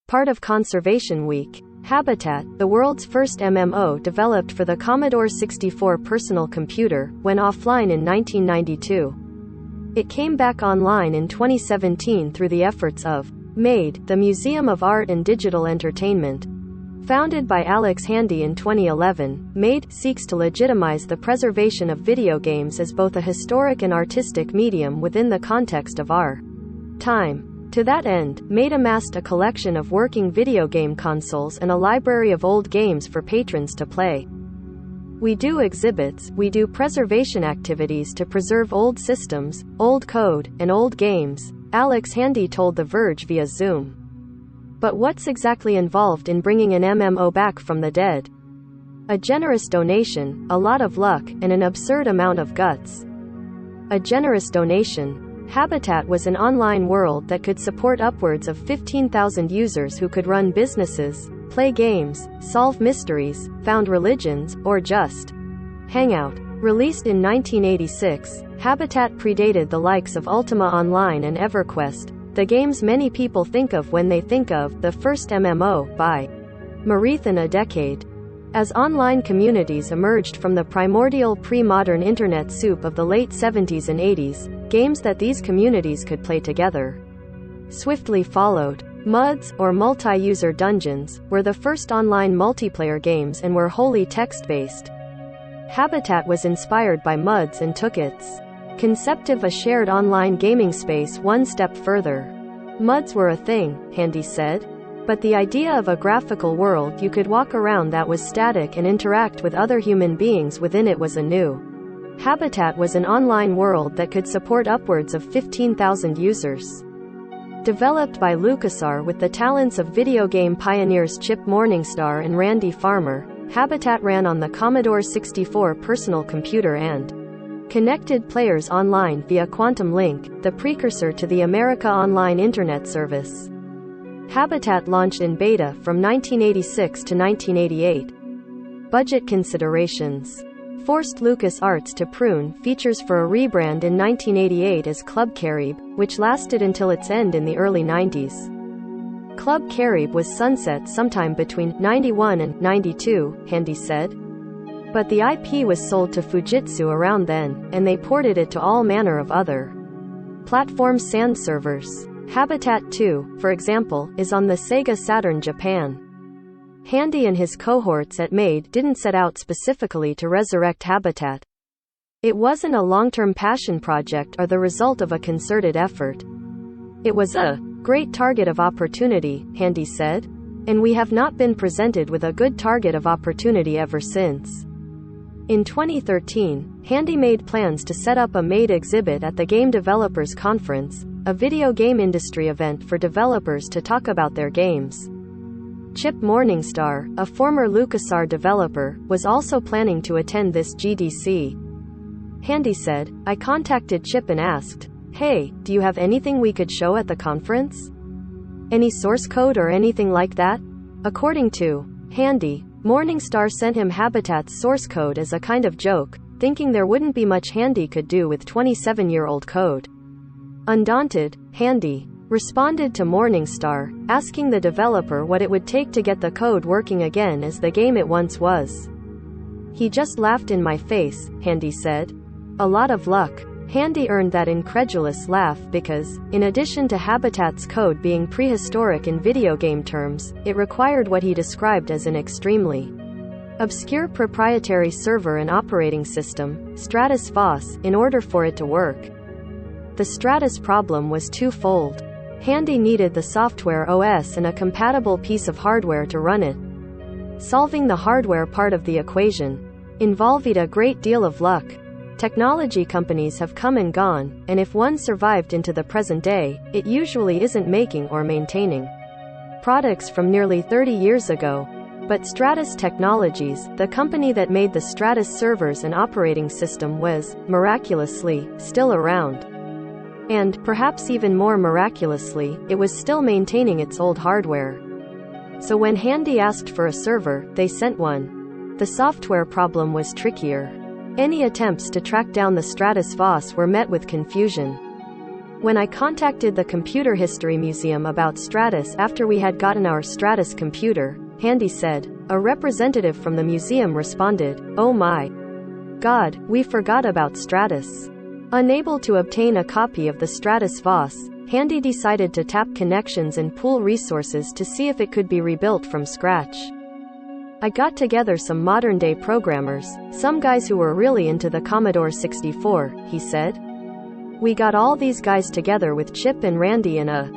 part of Conservation Week. Habitat, the world's first MMO developed for the Commodore 64 personal computer, went offline in 1992. It came back online in 2017 through the efforts of MADE, the Museum of Art and Digital Entertainment. Founded by Alex Handy in 2011, MADE seeks to legitimize the preservation of video games as both a historic and artistic medium within the context of our time. To that end, MADE amassed a collection of working video game consoles and a library of old games for patrons to play. We do exhibits, we do preservation activities to preserve old systems, old code, and old games, Alex Handy told The Verge via Zoom. But what's exactly involved in bringing an MMO back from the dead? A generous donation, a lot of luck, and an absurd amount of guts. A generous donation. Habitat was an online world that could support upwards of 15,000 users who could run businesses, play games, solve mysteries, found religions, or just hang out. Released in 1986, Habitat predated the likes of Ultima Online and EverQuest, the games many people think of when they think of the first MMO, by Marithan a decade. As online communities emerged from the primordial pre-modern internet soup of the late 70s and 80s, games that these communities could play together swiftly followed. MUDs, or multi-user dungeons, were the first online multiplayer games and were wholly text-based. Habitat was inspired by MUDs and took its concept of a shared online gaming space one step further. MUDs were a thing, Handy said. But the idea of a graphical world you could walk around that was static and interact with other human beings within it was a new. Habitat was an online world that could support upwards of 15,000 users. Developed by LucasArts with the talents of video game pioneers Chip Morningstar and Randy Farmer, Habitat ran on the Commodore 64 personal computer and connected players online via Quantum Link, the precursor to the America Online Internet Service. Habitat launched in beta from 1986 to 1988. Budget considerations forced LucasArts to prune features for a rebrand in 1988 as Club Carib, which lasted until its end in the early 90s. Club Carib was sunset sometime between 91 and 92, Handy said. But the IP was sold to Fujitsu around then, and they ported it to all manner of other platforms and servers. Habitat 2, for example, is on the Sega Saturn Japan. Handy and his cohorts at MADE didn't set out specifically to resurrect Habitat. It wasn't a long-term passion project or the result of a concerted effort. It was a great target of opportunity, Handy said, and we have not been presented with a good target of opportunity ever since. In 2013, Handy made plans to set up a MADE exhibit at the Game Developers Conference, a video game industry event for developers to talk about their games. Chip Morningstar, a former LucasArts developer, was also planning to attend this GDC. Handy said, "I contacted Chip and asked, hey, do you have anything we could show at the conference? Any source code or anything like that?" According to Handy, Morningstar sent him Habitat's source code as a kind of joke, thinking there wouldn't be much Handy could do with 27-year-old code. Undaunted, Handy responded to Morningstar, asking the developer what it would take to get the code working again as the game it once was. "He just laughed in my face," Handy said. A lot of luck. Handy earned that incredulous laugh because, in addition to Habitat's code being prehistoric in video game terms, it required what he described as an extremely obscure proprietary server and operating system, Stratus FOSS, in order for it to work. The Stratus problem was twofold. Handy needed the software OS and a compatible piece of hardware to run it. Solving the hardware part of the equation involved a great deal of luck. Technology companies have come and gone, and if one survived into the present day, it usually isn't making or maintaining products from nearly 30 years ago. But Stratus Technologies, the company that made the Stratus servers and operating system, was, miraculously, still around. And, perhaps even more miraculously, it was still maintaining its old hardware. So when Handy asked for a server, they sent one. The software problem was trickier. Any attempts to track down the Stratus FOSS were met with confusion. When I contacted the Computer History Museum about Stratus after we had gotten our Stratus computer, Handy said, a representative from the museum responded, "Oh my God, we forgot about Stratus." Unable to obtain a copy of the Stratus VOS, Handy decided to tap connections and pool resources to see if it could be rebuilt from scratch. I got together some modern-day programmers, some guys who were really into the Commodore 64, he said. We got all these guys together with Chip and Randy in a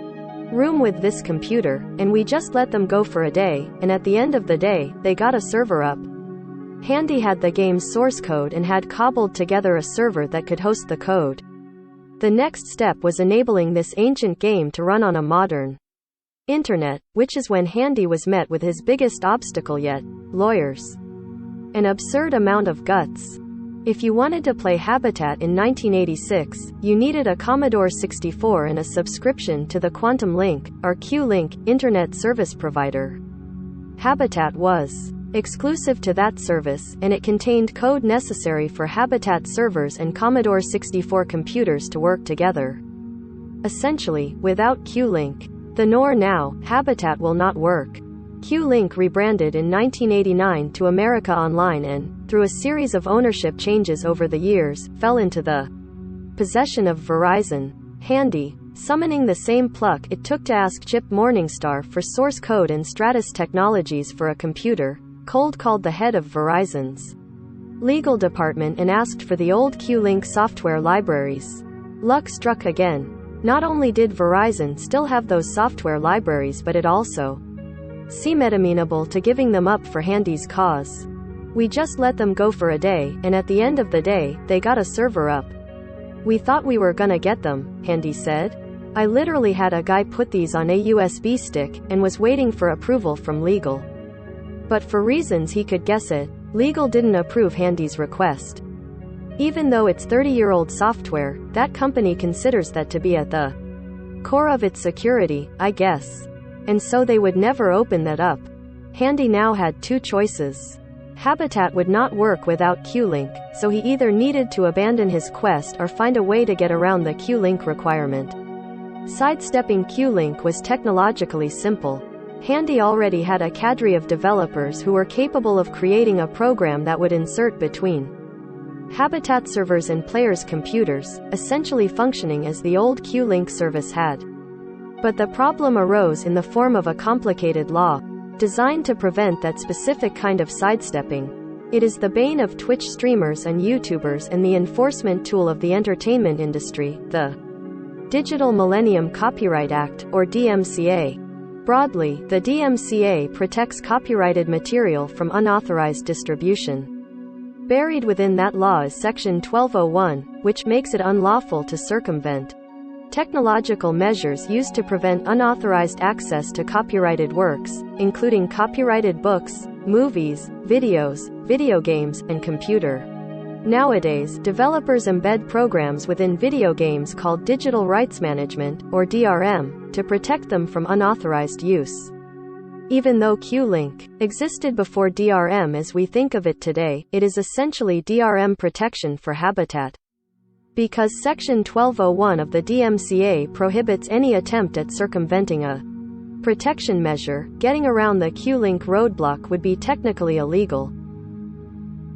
room with this computer, and we just let them go for a day, and at the end of the day, they got a server up. Handy had the game's source code and had cobbled together a server that could host the code. The next step was enabling this ancient game to run on a modern internet, which is when Handy was met with his biggest obstacle yet: lawyers. An absurd amount of guts. If you wanted to play Habitat in 1986, you needed a Commodore 64 and a subscription to the Quantum Link, or Q-Link, internet service provider. Habitat was exclusive to that service, and it contained code necessary for Habitat servers and Commodore 64 computers to work together. Essentially, without Q-Link, the nor now, Habitat will not work. Q-Link rebranded in 1989 to America Online and, through a series of ownership changes over the years, fell into the possession of Verizon. Handy, summoning the same pluck it took to ask Chip Morningstar for source code and Stratus Technologies for a computer, cold called the head of Verizon's legal department and asked for the old Q-Link software libraries. Luck struck again. Not only did Verizon still have those software libraries, but it also seemed amenable to giving them up for Handy's cause. We just let them go for a day, and at the end of the day, they got a server up. We thought we were gonna get them, Handy said. I literally had a guy put these on a USB stick, and was waiting for approval from legal. But for reasons he could guess at, legal didn't approve Handy's request. Even though it's 30-year-old software, that company considers that to be at the core of its security, I guess. And so they would never open that up. Handy now had two choices. Habitat would not work without Q-Link, so he either needed to abandon his quest or find a way to get around the Q-Link requirement. Sidestepping Q-Link was technologically simple. Handy already had a cadre of developers who were capable of creating a program that would insert between Habitat servers and players' computers, essentially functioning as the old Q-Link service had. But the problem arose in the form of a complicated law, designed to prevent that specific kind of sidestepping. It is the bane of Twitch streamers and YouTubers and the enforcement tool of the entertainment industry, the Digital Millennium Copyright Act, or DMCA. Broadly, the DMCA protects copyrighted material from unauthorized distribution. Buried within that law is Section 1201, which makes it unlawful to circumvent technological measures used to prevent unauthorized access to copyrighted works, including copyrighted books, movies, videos, video games, and computer. Nowadays, developers embed programs within video games called digital rights management, or DRM, to protect them from unauthorized use. Even though Q-Link existed before DRM as we think of it today, it is essentially DRM protection for Habitat. Because Section 1201 of the DMCA prohibits any attempt at circumventing a protection measure, getting around the Q-Link roadblock would be technically illegal.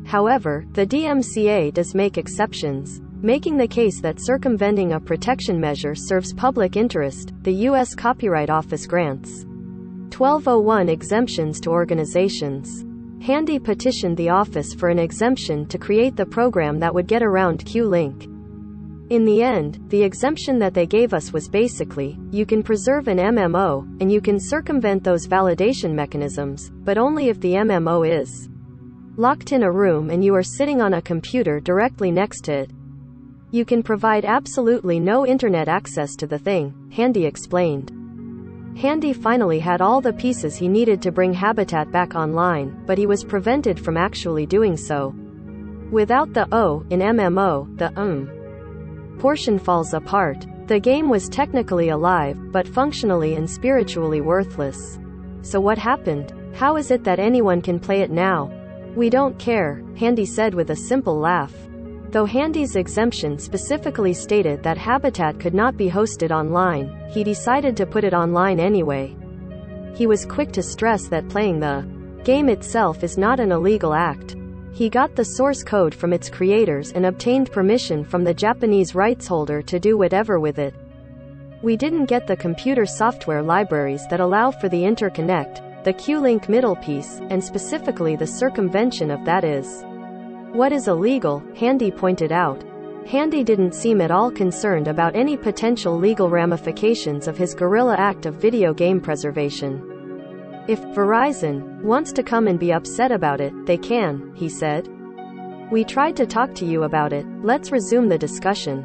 However, the DMCA does make exceptions, making the case that circumventing a protection measure serves public interest. The U.S. Copyright Office grants 1201 exemptions to organizations. Handy petitioned the office for an exemption to create the program that would get around Q-Link. In the end, the exemption that they gave us was basically, you can preserve an MMO, and you can circumvent those validation mechanisms, but only if the MMO is locked in a room and you are sitting on a computer directly next to it. You can provide absolutely no internet access to the thing, Handy explained. Handy finally had all the pieces he needed to bring Habitat back online, but he was prevented from actually doing so. Without the O in MMO, the portion falls apart. The game was technically alive, but functionally and spiritually worthless. So what happened? How is it that anyone can play it now? We don't care, Handy said with a simple laugh. Though Handy's exemption specifically stated that Habitat could not be hosted online, he decided to put it online anyway. He was quick to stress that playing the game itself is not an illegal act. He got the source code from its creators and obtained permission from the Japanese rights holder to do whatever with it. We didn't get the computer software libraries that allow for the interconnect, the Q-link middle piece, and specifically the circumvention of that is what is illegal, Handy pointed out. Handy didn't seem at all concerned about any potential legal ramifications of his guerrilla act of video game preservation. If Verizon wants to come and be upset about it, they can, he said. We tried to talk to you about it, let's resume the discussion.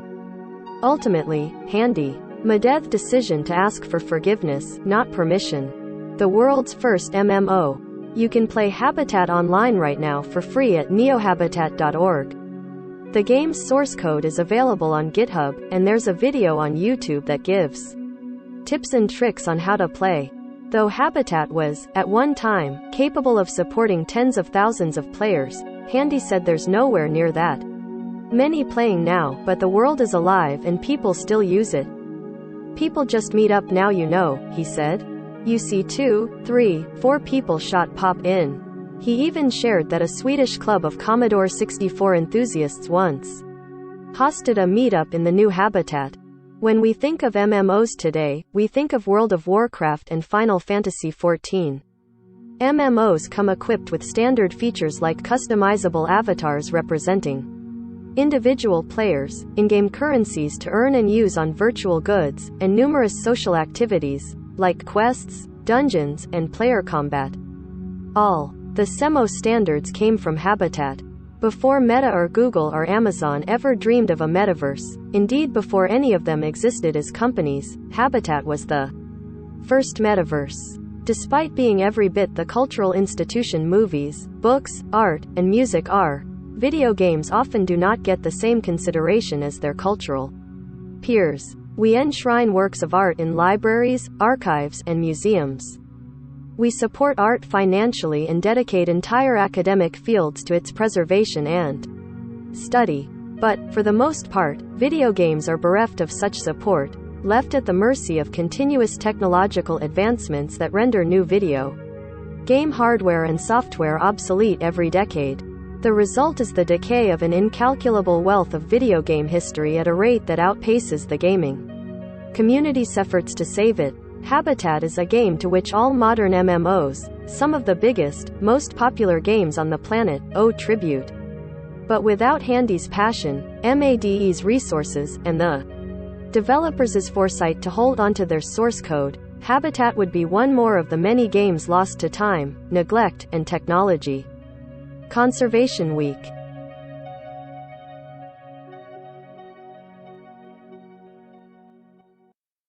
Ultimately, Handy made the decision to ask for forgiveness, not permission. The world's first MMO. You can play Habitat online right now for free at neohabitat.org. The game's source code is available on GitHub, and there's a video on YouTube that gives tips and tricks on how to play. Though Habitat was, at one time, capable of supporting tens of thousands of players, Handy said there's nowhere near that many playing now, but the world is alive and people still use it. People just meet up now, you know, he said. You see 2, 3, 4 people shot pop in. He even shared that a Swedish club of Commodore 64 enthusiasts once hosted a meetup in the new Habitat. When we think of MMOs today, we think of World of Warcraft and Final Fantasy XIV. MMOs come equipped with standard features like customizable avatars representing individual players, in-game currencies to earn and use on virtual goods, and numerous social activities, like quests, dungeons, and player combat. All the SEMO standards came from Habitat. Before Meta or Google or Amazon ever dreamed of a metaverse, indeed before any of them existed as companies, Habitat was the first metaverse. Despite being every bit the cultural institution movies, books, art, and music are, video games often do not get the same consideration as their cultural peers. We enshrine works of art in libraries, archives, and museums. We support art financially and dedicate entire academic fields to its preservation and study. But, for the most part, video games are bereft of such support, left at the mercy of continuous technological advancements that render new video game hardware and software obsolete every decade. The result is the decay of an incalculable wealth of video game history at a rate that outpaces the gaming community's efforts to save it. Habitat is a game to which all modern MMOs, some of the biggest, most popular games on the planet, owe tribute. But without Handy's passion, MADE's resources, and the developers' foresight to hold onto their source code, Habitat would be one more of the many games lost to time, neglect, and technology. Conservation Week.